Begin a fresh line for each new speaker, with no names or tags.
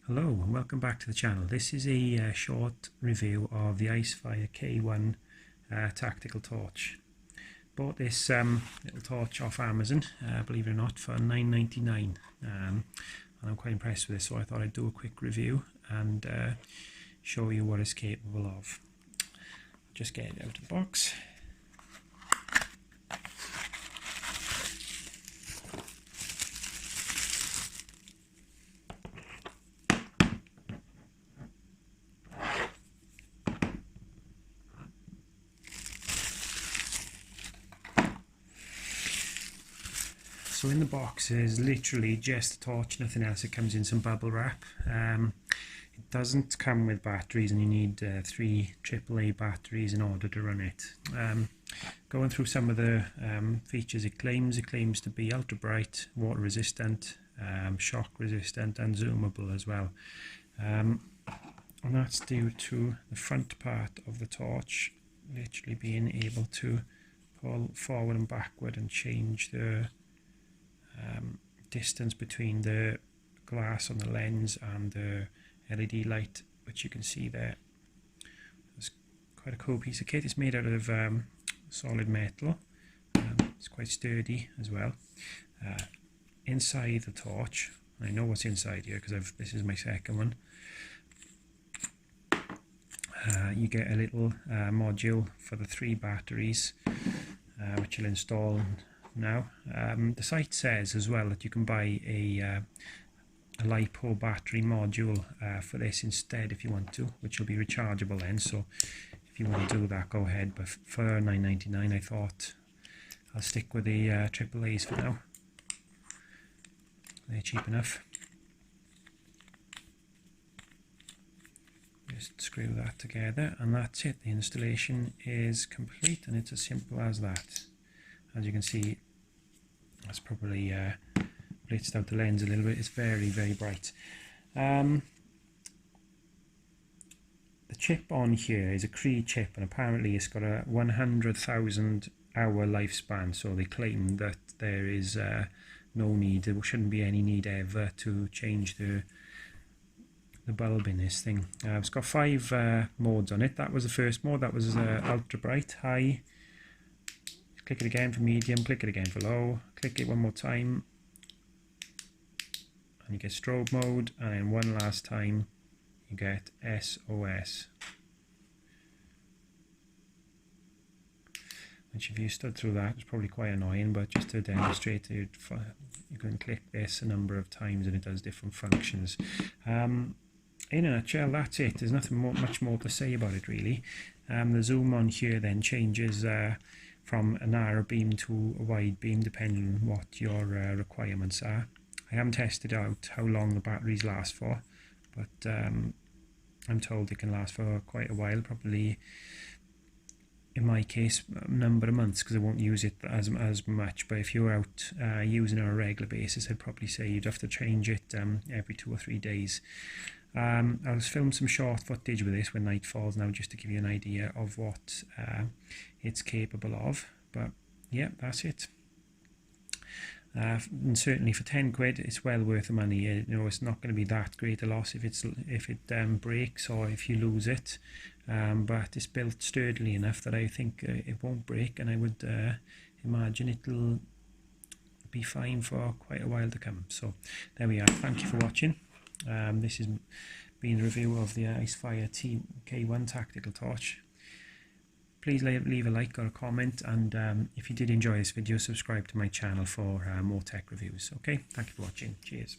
Hello and welcome back to the channel. This is a short review of the Icefire K1 tactical torch. Bought this little torch off Amazon, believe it or not, for $9.99, and I'm quite impressed with this, so I thought I'd do a quick review and show you what it's capable of. Just get it out of the box. So in the box is literally just a torch, nothing else. It comes in some bubble wrap. It doesn't come with batteries, and you need 3 AAA batteries in order to run it. Going through some of the features it claims to be ultra bright, water resistant, shock resistant and zoomable as well. And that's due to the front part of the torch literally being able to pull forward and backward and change the distance between the glass on the lens and the LED light, which you can see there. It's quite a cool piece of kit. It's made out of solid metal. It's quite sturdy as well. Inside the torch, I know what's inside here because this is my second one. You get a little module for the 3 batteries, which you'll install now. The site says as well that you can buy a LiPo battery module for this instead if you want to, which will be rechargeable then, so if you want to do that, go ahead. But for $9.99 I thought I'll stick with the AAAs for now. They're cheap enough. Just screw that together and that's it. The installation is complete and it's as simple as that. As you can see, that's probably blitzed out the lens a little bit. It's very, very bright. The chip on here is a Cree chip, and apparently it's got a 100,000 hour lifespan, so they claim that there is no need, there shouldn't be any need ever to change the bulb in this thing. It's got 5 modes on it. That was the first mode, that was ultra bright, high. Click it again for medium, click it again for low, click it one more time and you get strobe mode, and then one last time you get SOS, which if you stood through that it's probably quite annoying, but just to demonstrate it, you can click this a number of times and it does different functions. In a nutshell, that's it. There's nothing much more to say about it really. The zoom on here then changes from a narrow beam to a wide beam depending on what your requirements are. I haven't tested out how long the batteries last for, but I'm told they can last for quite a while, probably in my case a number of months, because I won't use it as much. But if you're out using it on a regular basis, I'd probably say you'd have to change it every 2 or 3 days. I'll film some short footage with this when night falls now, just to give you an idea of what it's capable of. But yeah, that's it. And certainly for 10 quid it's well worth the money. You know, it's not going to be that great a loss if it breaks or if you lose it, but it's built sturdily enough that I think it won't break, and I would imagine it'll be fine for quite a while to come. So there we are. Thank you for watching. This has been a review of the Icefire K1 tactical torch. Please leave a like or a comment, and if you did enjoy this video, subscribe to my channel for more tech reviews. Okay, thank you for watching. Cheers.